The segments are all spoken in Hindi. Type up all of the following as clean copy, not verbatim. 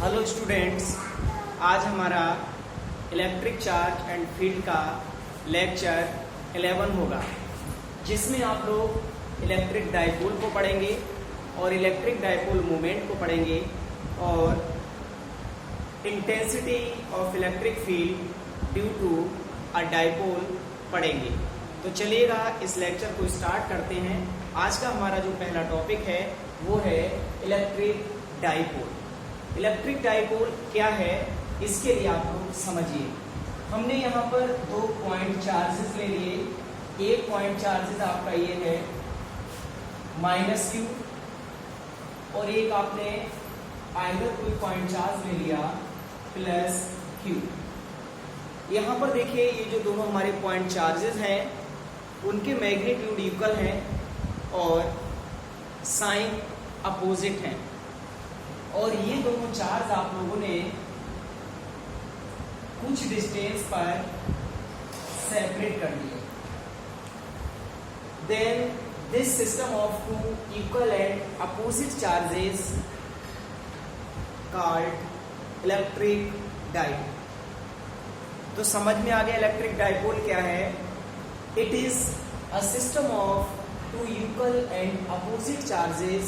हेलो स्टूडेंट्स, आज हमारा इलेक्ट्रिक चार्ज एंड फील्ड का लेक्चर 11 होगा, जिसमें आप लोग इलेक्ट्रिक डाइपोल को पढ़ेंगे और इलेक्ट्रिक डाइपोल मोमेंट को पढ़ेंगे और intensity of electric field due to a dipole पढ़ेंगे। तो चलिएगा इस लेक्चर को स्टार्ट करते हैं। आज का हमारा जो पहला टॉपिक है वो है इलेक्ट्रिक डाइपोल। इलेक्ट्रिक डाइपोल क्या है, इसके लिए आप लोग समझिए। हमने यहाँ पर 2 पॉइंट चार्जेस ले लिए। एक पॉइंट चार्जेस आपका ये है -q और एक आपने आइदर कोई पॉइंट चार्ज ले लिया +q। यहाँ पर देखिए, ये जो दोनों हमारे पॉइंट चार्जेस हैं उनके मैग्नीट्यूड इक्वल हैं और साइन अपोजिट हैं, और ये दोनों चार्ज आप लोगों ने कुछ डिस्टेंस पर सेपरेट कर दिए। Then this system of 2 equal and opposite charges called electric dipole. तो समझ में आ गया इलेक्ट्रिक डाइपोल क्या है। It is a system of 2 equal and opposite charges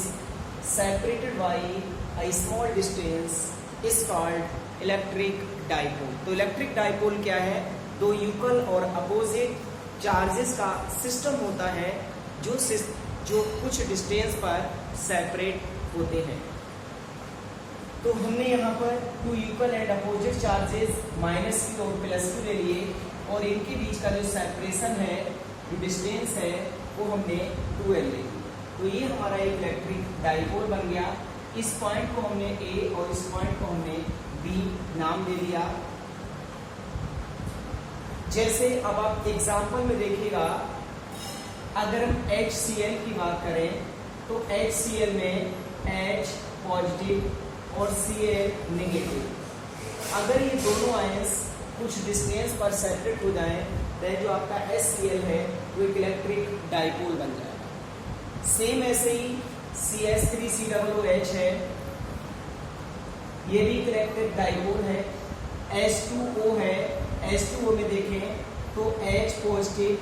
separated by a small distance is called electric dipole। तो इलेक्ट्रिक डाइपोल क्या है, 2 इक्वल और अपोजिट चार्जेस का सिस्टम होता है जो कुछ डिस्टेंस पर सेपरेट होते हैं। तो हमने यहाँ पर 2 equal and opposite charges -q और +q ले लिए, और इनके बीच का जो सेपरेशन है, जो डिस्टेंस है, वो हमने 2l ले ली। तो ये हमारा एक इलेक्ट्रिक डाइपोल बन गया। इस पॉइंट को हमने A और इस पॉइंट को हमने B नाम दे दिया। जैसे अब आप एग्जांपल में देखिएगा, अगर हम HCl की बात करें तो HCl में H पॉजिटिव और Cl नेगेटिव। अगर ये दोनों आयंस कुछ डिस्टेंस पर सेपरेट हो जाएं तो जो आपका HCl है वो एक इलेक्ट्रिक डाइपोल बन जाए। सेम ऐसे ही CH3COOH है, ये भी इलेक्ट्रिक डाइपोल है। H2O है, H2O में देखें तो H पॉजिटिव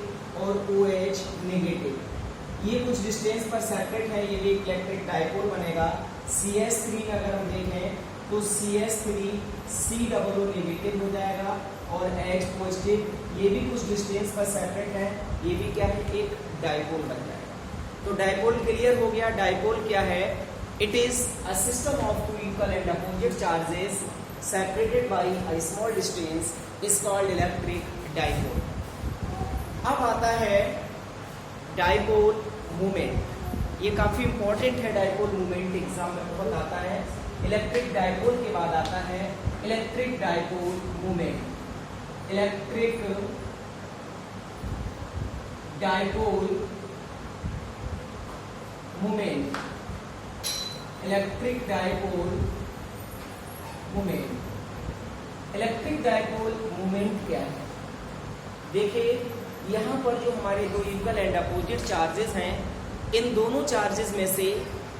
और OH नेगेटिव। ये कुछ डिस्टेंस पर सेपरेट है, ये भी इलेक्ट्रिक डाइपोल बनेगा। CH3 में अगर हम देखें तो CH3COO नेगेटिव हो जाएगा और H पॉजिटिव, ये भी कुछ डिस्टेंस पर सेपरेट है, ये भी क्या है, एक डाइपोल बन जाएगा। तो डाइपोल क्लियर हो गया। डाइपोल क्या है, it is a system of 2 equal and opposite charges separated by a small distance is called electric dipole. अब आता है डाइपोल मोमेंट। ये काफी इंपॉर्टेंट है। डाइपोल मोमेंट एग्जाम में बहुत आता है। इलेक्ट्रिक डाइपोल के बाद आता है electric dipole moment. Electric dipole moment, electric dipole moment. Electric dipole moment क्या है, देखिए यहाँ पर जो हमारे 2 इक्वल एंड अपोजिट चार्जेस हैं, इन दोनों चार्जेस में से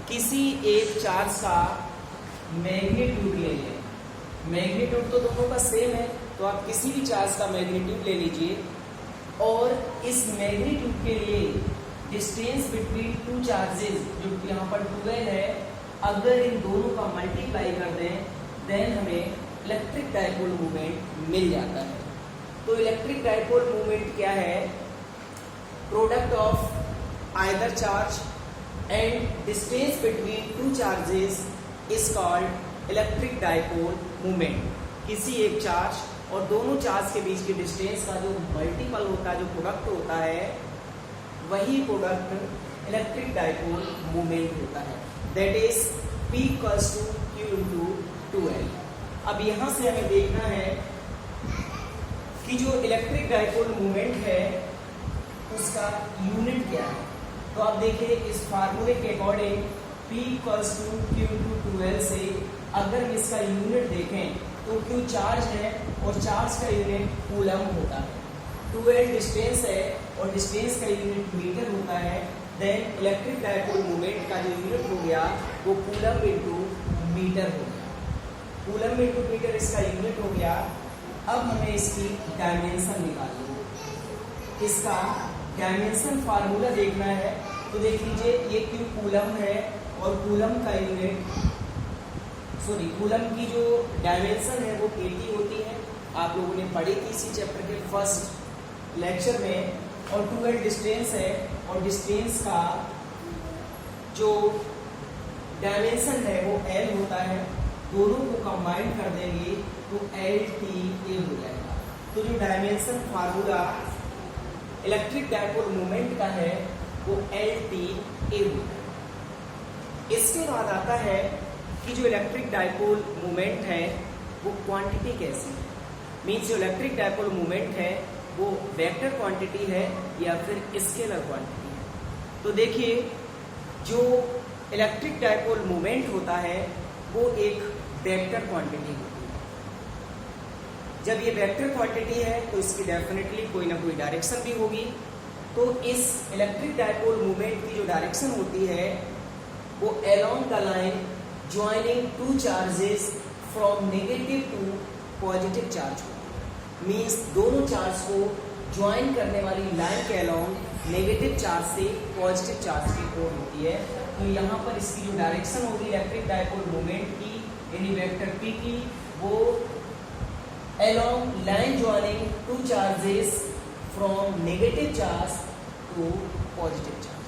किसी एक चार्ज का मैग्नीट्यूड ले लें। मैग्नीट्यूड तो दोनों का सेम है, तो आप किसी भी चार्ज का मैग्नीट्यूड ले लीजिए, और इस मैग्नीट्यूड के लिए डिस्टेंस बिटवीन 2 चार्जेस, जो यहाँ पर 2l है, अगर इन दोनों का मल्टीप्लाई कर दें देन हमें इलेक्ट्रिक डाइपोल मोमेंट मिल जाता है। तो इलेक्ट्रिक डाइपोल मोमेंट क्या है, product of either charge and distance between 2 charges is called electric dipole moment. किसी एक चार्ज और दोनों चार्ज के बीच की डिस्टेंस का जो मल्टीपल होता है, जो प्रोडक्ट होता है, वही प्रोडक्ट इलेक्ट्रिक डाइपोल मोमेंट होता है। That is P = Q × 2l। अब यहां से हमें देखना है कि जो इलेक्ट्रिक डाइपोल मोमेंट है उसका यूनिट क्या है। तो आप देखिए, इस फार्मूले के अकॉर्डिंग P = Q × 2l से अगर हम इसका यूनिट देखें तो Q चार्ज है और चार्ज का यूनिट कूलम होता है। 2l डिस्टेंस है और डिस्टेंस का यूनिट मीटर होता है। देन इलेक्ट्रिक डाइपोल मोमेंट का जो यूनिट हो गया वो कूलम × मीटर हो गया। कूलम इंटू मीटर इसका यूनिट हो गया। अब हमें इसकी डायमेंशन निकालनी है, इसका डायमेंशन फार्मूला देखना है। तो देख लीजिए ये क्यों कूलम है और कूलम का यूनिट कूलम की जो डायमेंशन है वो केटी होती है, आप लोगों ने पढ़ी थी इसी चैप्टर के फर्स्ट लेक्चर में। और 2L डिस्टेंस है और डिस्टेंस का जो डायमेंशन है वो L होता है, दोनों को कंबाइन कर देंगे तो LTA हो जाएगा। तो जो dimension formula electric dipole moment का है वो LTA होता है। इसके बाद आता है कि जो इलेक्ट्रिक डायपोल मोमेंट है वो क्वांटिटी कैसी है, मीन्स जो इलेक्ट्रिक डायपोल मोमेंट है वो वेक्टर क्वांटिटी है या फिर स्केलर क्वांटिटी है। तो देखिए जो इलेक्ट्रिक डायपोल मोमेंट होता है वो एक वेक्टर क्वांटिटी होती है। जब ये वेक्टर क्वांटिटी है तो इसकी डेफिनेटली कोई ना कोई डायरेक्शन भी होगी। तो इस इलेक्ट्रिक डायपोल मोमेंट की जो डायरेक्शन होती है वो along the line joining two charges from negative to positive charge होती है। मीन्स दोनों चार्ज को ज्वाइन करने वाली लाइन के अलोंग नेगेटिव चार्ज से पॉजिटिव चार्ज की ओर होती है। तो यहाँ पर इसकी जो डायरेक्शन होगी इलेक्ट्रिक डायपोल मोमेंट की यानी वेक्टर P की, वो along line joining two charges from negative charge to positive charge.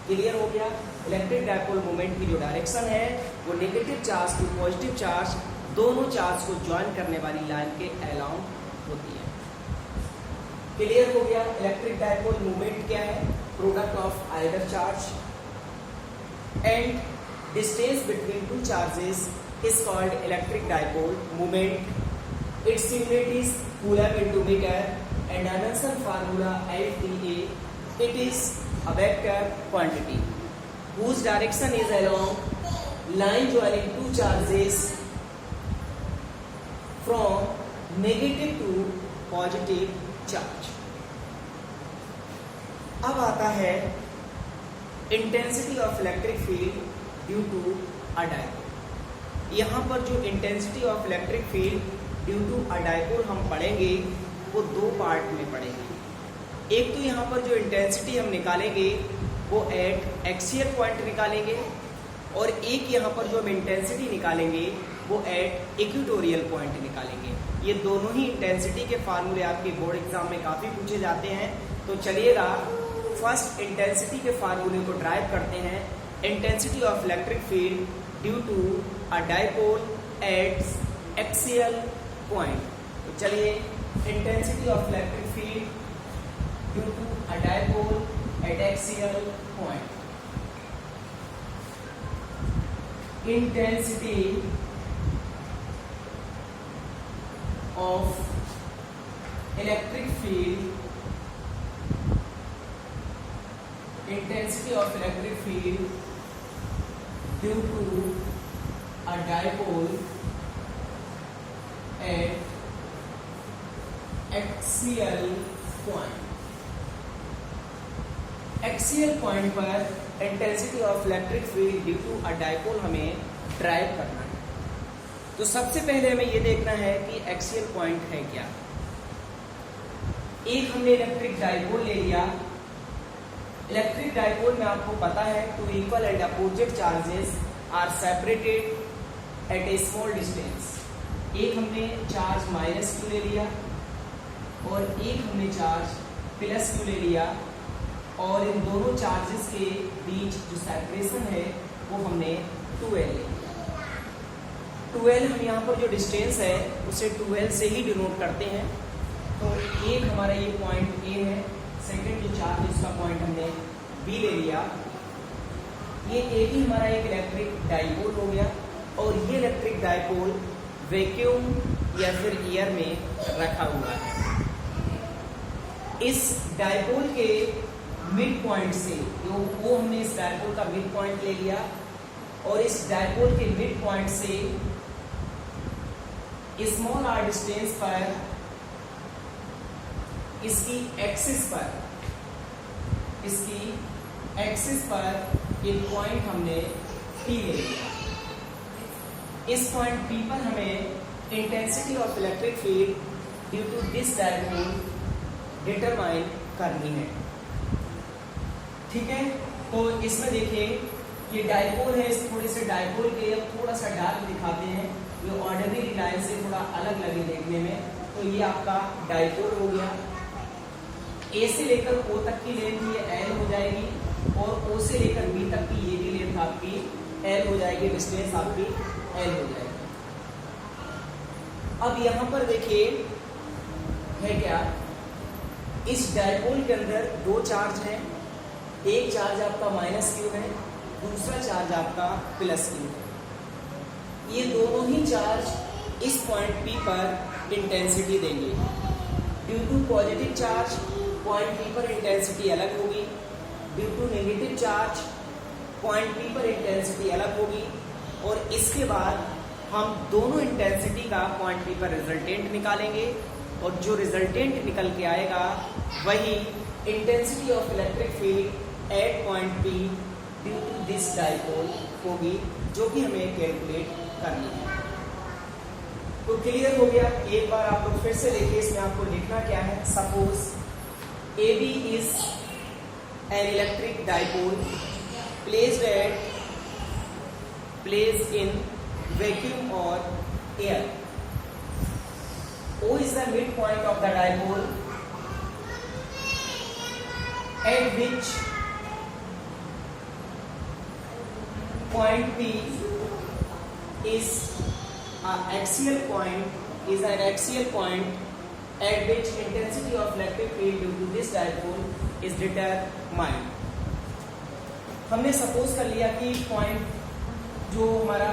Clear हो गया? इलेक्ट्रिक डायपोल मोमेंट की जो डायरेक्शन है वो negative charge to positive charge, दोनों चार्ज को ज्वाइन करने वाली लाइन के अलोंग होती है। क्लियर हो गया? इलेक्ट्रिक डायपोल मोमेंट क्या है? Product of either charge and distance between two charges is called electric dipole moment. Its unit is coulomb into meter and dimension formula LTA. It is a vector quantity whose direction is along line joining two charges from negative to positive charge. अब आता है intensity of electric field due to a dipole. यहाँ पर जो intensity of electric field due to a dipole हम पढ़ेंगे वो दो पार्ट में पढ़ेंगे। एक तो यहाँ पर जो इंटेंसिटी हम निकालेंगे वो एट एक्सियल पॉइंट निकालेंगे और एक यहाँ पर जो हम इंटेंसिटी निकालेंगे वो एट इक्वेटोरियल पॉइंट निकालेंगे। ये दोनों ही इंटेंसिटी के फार्मूले आपके बोर्ड एग्जाम में काफ़ी पूछे जाते हैं। तो चलिएगा फर्स्ट इंटेंसिटी के फार्मूले को ड्राइव करते हैं। Intensity of electric field due to a dipole at axial point. तो चलिए intensity of electric field due to a dipole at axial point. Intensity of electric field, intensity of electric field due to a dipole at axial point. Axial point पर intensity of electric field due to a dipole हमें ड्राइव करना है। तो सबसे पहले हमें ये देखना है कि एक्सियल पॉइंट है क्या। एक हमने इलेक्ट्रिक डाइपोल ले लिया। इलेक्ट्रिक डाइपोल में आपको पता है two equal and opposite charges are separated at a small distance. एक हमने चार्ज माइनस क्यू ले लिया और एक हमने चार्ज प्लस क्यू ले लिया और इन दोनों चार्जेस के बीच जो सेपरेशन है वो हमने 2L ले लिया। 2L हम यहाँ पर जो डिस्टेंस है उसे 2L से ही डिनोट करते हैं। तो एक हमारा ये पॉइंट A है, सेकेंड जो चार्ज उसका पॉइंट हमने B ले लिया। ये एक ही हमारा एक इलेक्ट्रिक डाइपोल हो गया और ये इलेक्ट्रिक डाइपोल वैक्यूम या फिर एयर में रखा हुआ है। इस डाइपोल के मिड पॉइंट से वो हमने इस डाइपोल का मिड पॉइंट ले लिया और इस डाइपोल के मिड पॉइंट से स्मॉल r डिस्टेंस पर इसकी एक्सिस पर एक पॉइंट हमने P ले लिया। इस पॉइंट P पर हमें intensity of electric field due to this dipole determine करनी है। ठीक है, तो इसमें देखिए ये डायपोल है, इस थोड़े से डायपोल के अब थोड़ा सा डार्क दिखाते हैं, ये ऑर्डिनरी लाइन से थोड़ा अलग लगे देखने में। तो ये आपका डायपोल हो गया। ए से लेकर O तक की लेंथ ये L हो जाएगी और O से लेकर B तक की ये भी लेंथ आपकी L हो जाएगी, डिस्टेंस आपकी L हो जाएगी। अब यहाँ पर देखिए है क्या, इस डायपोल के अंदर दो चार्ज हैं, एक चार्ज आपका -q है, दूसरा चार्ज आपका +q है। ये दोनों ही चार्ज इस पॉइंट P पर इंटेंसिटी देंगे। Due to positive charge point P पर इंटेंसिटी अलग होगी, due to negative charge point P पर इंटेंसिटी अलग होगी। और इसके बाद हम दोनों इंटेंसिटी का पॉइंट P पर रिजल्टेंट निकालेंगे और जो रिजल्टेंट निकल के आएगा वही intensity of electric field at point P due to this dipole होगी, जो कि हमें कैलकुलेट करनी है। तो क्लियर हो गया। एक बार आप लोग फिर से देखिए, इसमें आपको लिखना क्या है। Suppose AB is an electric dipole placed in vacuum or air. O is the midpoint of the dipole at which point P is an axial point at which intensity of electric field due to this dipole is determined. हमने सपोज कर लिया कि पॉइंट जो हमारा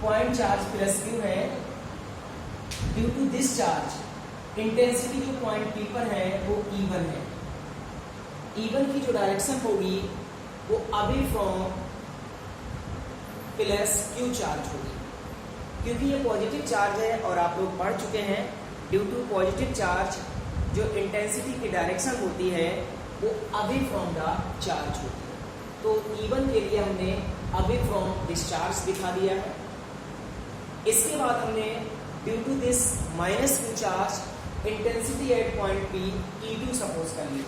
पॉइंट चार्ज +q है, due to this charge intensity जो पॉइंट P पर है वो E1 है। E1 की जो डायरेक्शन होगी वो अवे फ्रॉम +q चार्ज होगी, क्योंकि ये पॉजिटिव चार्ज है और आप लोग पढ़ चुके हैं ड्यू टू पॉजिटिव चार्ज जो इंटेंसिटी की डायरेक्शन होती है वो अवे फ्रॉम द चार्ज होती है। तो E1 के लिए हमने अवे फ्रॉम डिस्चार्ज दिखा दिया है। इसके बाद हमने due to this -q charge intensity at point P E2 suppose कर ली।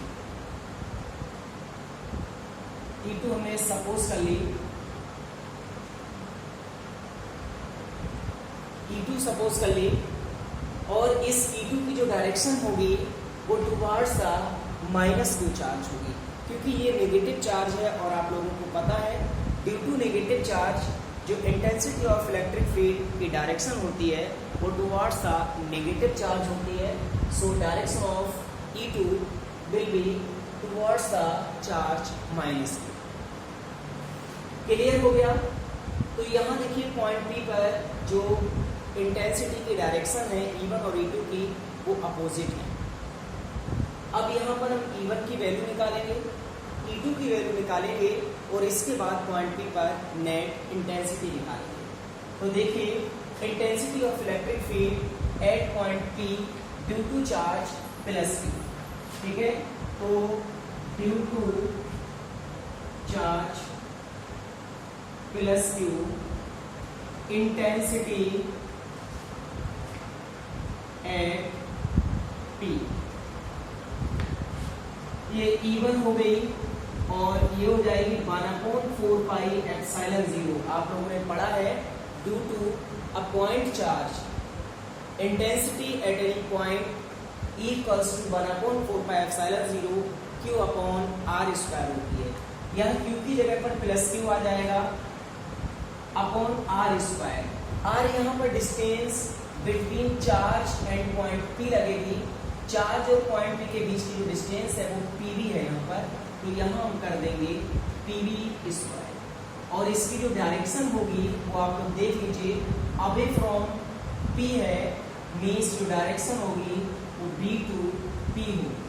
E2 हमने सपोज कर ली, E2 सपोज कर ली और इस E2 की जो डायरेक्शन होगी वो टुवर्ड्स द -q चार्ज होगी, क्योंकि ये नेगेटिव चार्ज है और आप लोगों को पता है ड्यू टू नेगेटिव चार्ज जो इंटेंसिटी ऑफ इलेक्ट्रिक फील्ड की डायरेक्शन होती है वो टुवर्ड्स द नेगेटिव चार्ज होती है। So direction of E2 will be towards the charge -q। Clear हो गया। तो यहाँ देखिए पॉइंट P पर जो इंटेंसिटी की डायरेक्शन है E1 और E2 की वो अपोजिट है। अब यहाँ पर हम E1 की वैल्यू निकालेंगे, E2 की वैल्यू निकालेंगे और इसके बाद पॉइंट P पर नेट इंटेंसिटी निकालेंगे। तो देखिए intensity of electric field at point P due to charge +q। ठीक है, तो due to charge +q intensity at P, ये E1 हो गई और ये हो जाएगी 1/4 पाई एप्सिलॉन 0। आप लोगों ने पढ़ा है due to a point charge intensity at any point E equals to 1/4 pi epsilon 0 Q upon R square होती है। यहाँ Q की जगह पर +q आ जाएगा अपॉन R स्क्वायर। R यहाँ पर distance between charge and point P लगेगी। चार्ज और पॉइंट P के बीच की जो डिस्टेंस है वो PV है यहाँ पर, तो यहाँ हम कर देंगे PV स्क्वायर। और इसकी जो डायरेक्शन होगी वो आप लोग देख लीजिए, अवे फ्रॉम P है, मीन्स जो डायरेक्शन होगी वो B to P होगी।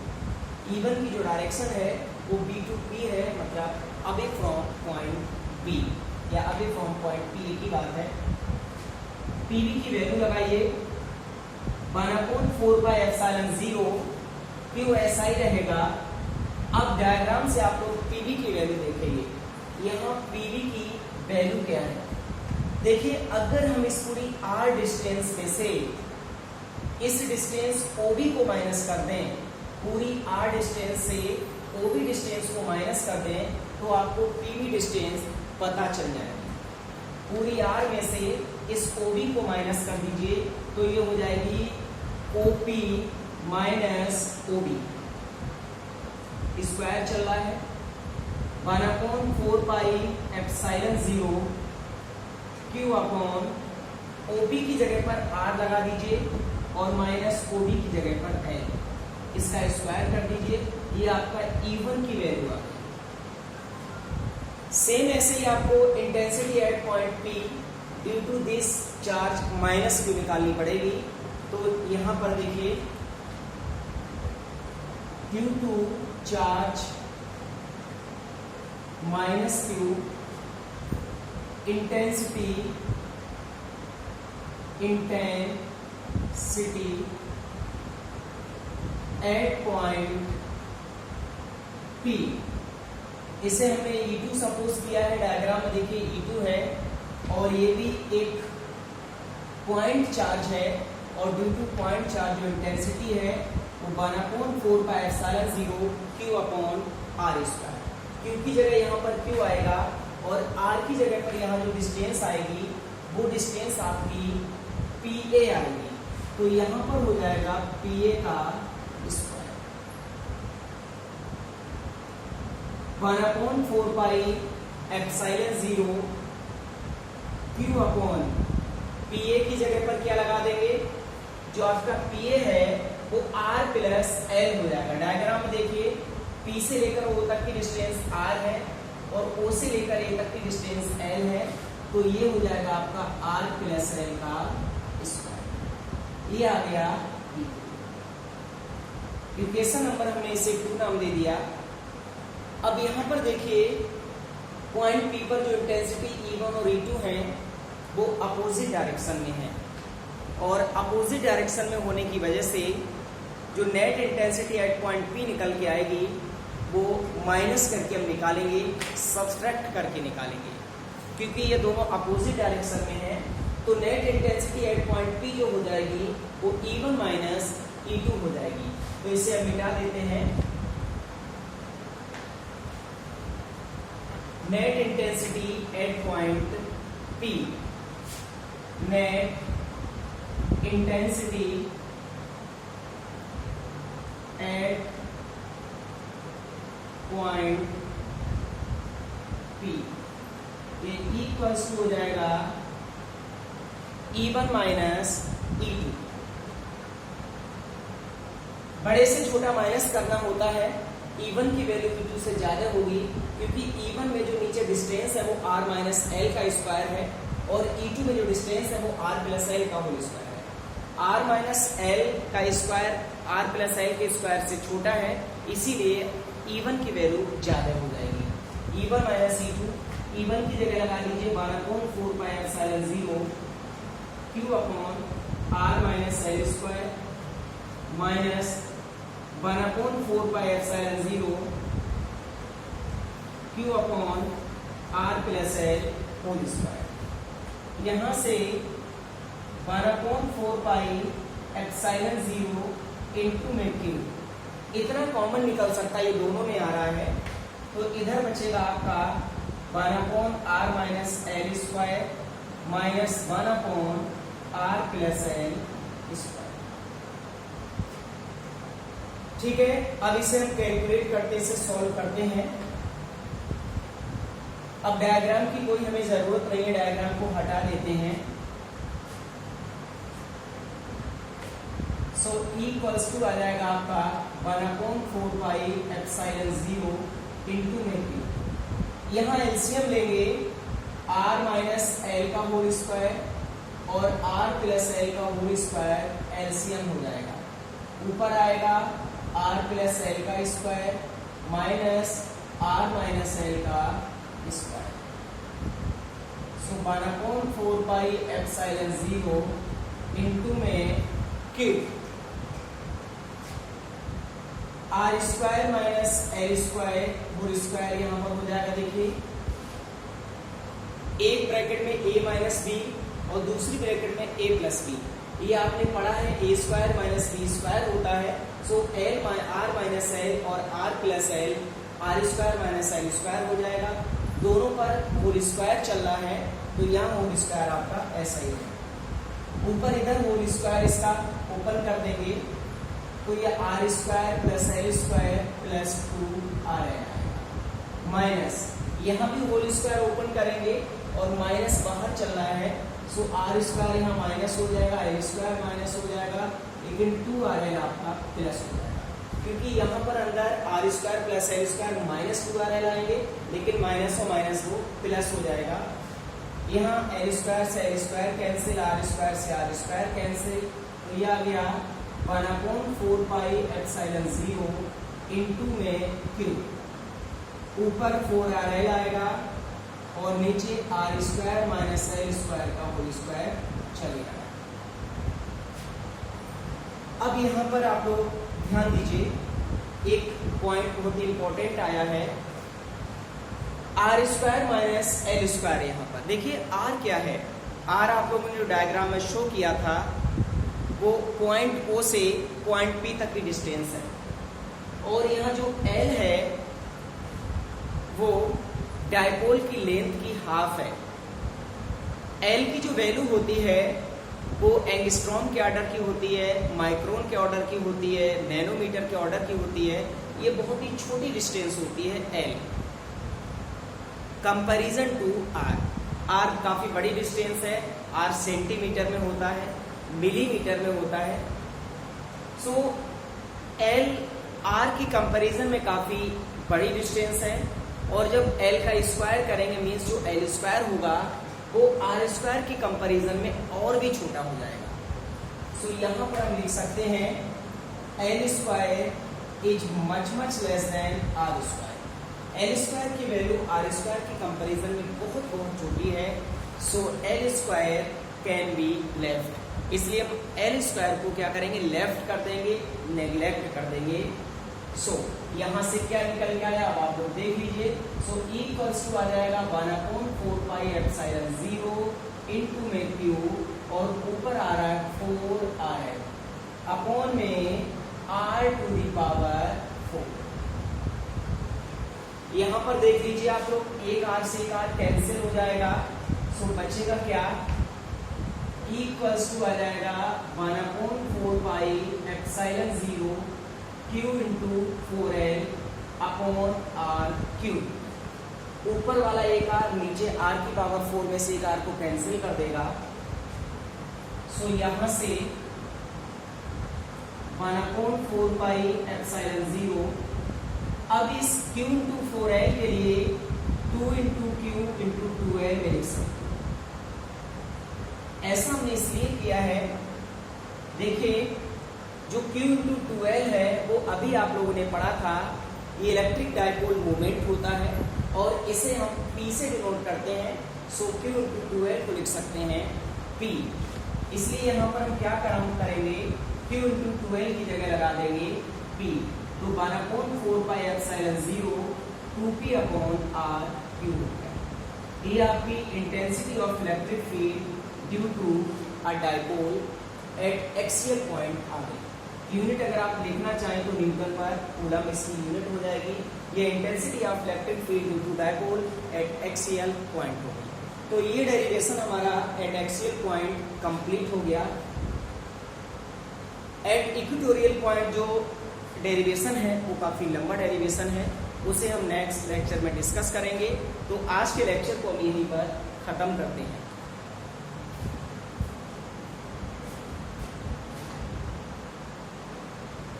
E1 की जो डायरेक्शन है वो B to P है, मतलब अवे फ्रॉम पॉइंट P या अवे फ्रॉम पॉइंट P की बात है। PV की वैल्यू लगाइए 1/4 पाई एप्सिलॉन 0 Q ऐसा ही रहेगा। अब डायग्राम से आप लोग PV की वैल्यू देखेंगे। यहाँ PV की वैल्यू क्या है, देखिए अगर हम इस पूरी r डिस्टेंस में से इस डिस्टेंस OB को माइनस कर दें, पूरी r डिस्टेंस से OB डिस्टेंस को माइनस कर दें तो आपको PB डिस्टेंस पता चल जाएगी। पूरी r में से इस OB को माइनस कर दीजिए तो ये हो जाएगी OP माइनस OB, स्क्वायर चल रहा है 1/4 pi epsilon 0 Q upon OP की जगह पर R लगा दीजिए और माइनस OB की जगह पर L, इसका स्क्वायर कर दीजिए, ये आपका E1 की वैल्यू आ गई। सेम ऐसे ही आपको intensity at point P due to this charge minus Q निकालनी पड़ेगी। तो यहां पर देखिए due to charge minus Q intensity at point P, इसे हमने E2 सपोज किया है। डायग्राम में देखिए E2 है और ये भी एक पॉइंट चार्ज है और ड्यू टू पॉइंट चार्ज जो इंटेंसिटी है वो 1/4 pi epsilon 0 Q upon R square. Q की जगह यहाँ पर Q आएगा और R की जगह पर यहाँ जो डिस्टेंस आएगी वो डिस्टेंस आपकी PA आएगी, तो यहाँ पर हो जाएगा PA का square 1/4 pi epsilon 0 Q upon PA की जगह पर क्या लगा देंगे, जो आपका PA है वो R प्लस L हो जाएगा। डायग्राम में देखिए P से लेकर O तक की डिस्टेंस R है और O से लेकर A तक की डिस्टेंस L है, तो ये हो जाएगा आपका R प्लस L का स्क्वायर। ये आ गया इक्वेशन नंबर, हमने इसे 2 नाम दे दिया। अब यहाँ पर देखिए पॉइंट P पर जो इंटेंसिटी E1 और E2 है वो अपोजिट डायरेक्शन में है और अपोजिट डायरेक्शन में होने की वजह से जो net intensity at point P निकल के आएगी वो माइनस करके हम निकालेंगे, सब्सट्रैक्ट करके निकालेंगे, क्योंकि ये दोनों अपोजिट डायरेक्शन में है। तो net intensity at point P जो हो जाएगी वो E1 माइनस E2 हो जाएगी। तो इसे हम मिटा देते हैं। Net intensity at point P, net intensity at point P, ये इक्वल्स टू हो जाएगा E1 माइनस E2। बड़े से छोटा माइनस करना होता है, E1 की वैल्यू E2 से ज्यादा होगी क्योंकि E1 में जो नीचे डिस्टेंस है वो R माइनस L का स्क्वायर है और E2 में जो डिस्टेंस है वो R प्लस L का होल स्क्वायर है। R माइनस L का स्क्वायर R प्लस L के स्क्वायर से छोटा है, इसीलिए E1 की वैल्यू ज्यादा हो जाएगी। E1 माइनस E2, E1 की जगह लगा लीजिए 1/4 pi epsilon 0 Q upon R minus L square minus 1/4 pi epsilon 0 Q upon R plus L whole square. यहाँ से 1/4 पाई एप्सिलॉन 0 इंटू में Q, इतना कॉमन निकल सकता है, ये दोनों में आ रहा है, तो इधर बचेगा आपका 1/R minus L square minus 1/R plus L square. ठीक है, अब इसे हम कैलकुलेट करते, इसे सॉल्व करते हैं। अब डायग्राम की कोई हमें जरूरत नहीं है, डायग्राम को हटा देते हैं। सो इक्वल्स टू आ जाएगा आपका 1/4 पाई एप्सिलॉन 0 इंटू में Q। यहाँ एलसीएम लेंगे R माइनस L का होल स्क्वायर और R प्लस L का होल स्क्वायर एलसीएम हो जाएगा। ऊपर आएगा R प्लस L का square minus R minus L का square. So 1/4 pi epsilon 0 into में Q, R square minus L square whole square यहाँ पर हो जाएगा। देखिए एक ब्रैकेट में a माइनस बी और दूसरी ब्रैकेट में a प्लस बी। ये आपने पढ़ा है a square minus B square होता है। सो आर माइनस एल और R plus L R square minus L square हो जाएगा। दोनों पर होल स्क्वायर चल रहा है तो यहाँ होल स्क्वायर आपका ऐसा ही है। ऊपर इधर होल स्क्वायर इसका ओपन कर देंगे तो ये R square plus L square plus 2 R L आएगा। माइनस यहाँ भी होल स्क्वायर ओपन करेंगे और माइनस बाहर चल रहा है। सो आर स्क्वायर यहाँ माइनस हो जाएगा, एल स्क्वायर माइनस हो जाएगा, लेकिन 2 आर एल आपका प्लस हो जाएगा क्योंकि यहाँ पर अंदर R square plus L square minus 2 R L आएंगे, लेकिन माइनस और माइनस वो प्लस हो जाएगा। यहाँ एल स्क्वायर से L square cancel, R square से आर स्क्वायर कैंसिल, तो यह आ गया 1/4 पाई एप्सिलॉन 0 इनटू में क्यू। ऊपर 4 आर एल आएगा और नीचे R square minus L square का होल स्क्वायर चलेगा। अब यहाँ पर आप लोग ध्यान दीजिए, एक पॉइंट बहुत ही इंपॉर्टेंट आया है, R square minus L square. यहाँ पर देखिए आर क्या है। आर आप लोगों ने जो डायग्राम में शो किया था वो पॉइंट ओ से पॉइंट पी तक की डिस्टेंस है, और यहाँ जो एल है वो डायपोल की लेंथ की हाफ है। एल की जो वैल्यू होती है वो एंगस्ट्रॉम के ऑर्डर की होती है, माइक्रोन के ऑर्डर की होती है, नैनोमीटर के ऑर्डर की होती है। ये बहुत ही छोटी डिस्टेंस होती है L comparison to R. R काफी बड़ी डिस्टेंस है, आर सेंटीमीटर में होता है, मिलीमीटर में होता है। सो एल आर की कंपैरिजन में काफी बड़ी डिस्टेंस है, और जब एल का स्क्वायर करेंगे मीन्स जो एल स्क्वायर होगा वो आर स्क्वायर की कंपैरिजन में और भी छोटा हो जाएगा। सो यहाँ पर हम लिख सकते हैं L square is much less than R square. L square की वैल्यू आर स्क्वायर की कंपैरिजन में बहुत छोटी है। So L square can be left, इसलिए हम एल स्क्वायर को क्या करेंगे, लेफ्ट कर देंगे, नेग्लेक्ट कर देंगे। सो यहाँ से क्या निकल के आया अब आप लोग देख लीजिए। सो इक्वल्स टू आ जाएगा 1/4 पाई एप्सिलॉन 0 इनटू में क्यू, और ऊपर आ रहा है 4 आर एल अपॉन में r टू दी पावर 4। यहाँ पर देख लीजिए आप लोग, एक r से एक r कैंसिल हो जाएगा। सो बचेगा क्या, इक्वल्स टू आ जाएगा 1/4 pi epsilon 0 Q into 4L upon R Q. ऊपर वाला एक आर नीचे r की पावर 4 में से एक r को कैंसिल कर देगा। सो यहाँ से 1/4 पाई एप्सिलॉन 0। अब इस Q इंटू 4L के लिए 2 इंटू Q इंटू 2L में लिख सकते। ऐसा हमने इसलिए किया है, देखिए जो Q इंटू 2L है वो अभी आप लोगों ने पढ़ा था, ये इलेक्ट्रिक डायपोल मोमेंट होता है और इसे हम P से डिनोट करते हैं। सो Q इंटू 2L को लिख सकते हैं P। इसलिए यहाँ पर हम क्या काम करेंगे, Q इंटू 2L की जगह लगा देंगे P। तो 1/4 pi epsilon 0 2P upon R cube. ये आपकी intensity of electric field due to a dipole at axial point आ गई। यूनिट अगर आप लिखना चाहें तो न्यूटन पर कूलम इसकी यूनिट हो जाएगी। ये intensity of electric field due to dipole at axial point होगी। तो ये डेरिवेशन हमारा एट एक्सियल पॉइंट कंप्लीट हो गया। एट इक्वेटोरियल पॉइंट जो डेरिवेशन है वो काफी लंबा डेरिवेशन है, उसे हम नेक्स्ट लेक्चर में डिस्कस करेंगे। तो आज के लेक्चर को हम यहीं पर खत्म करते हैं।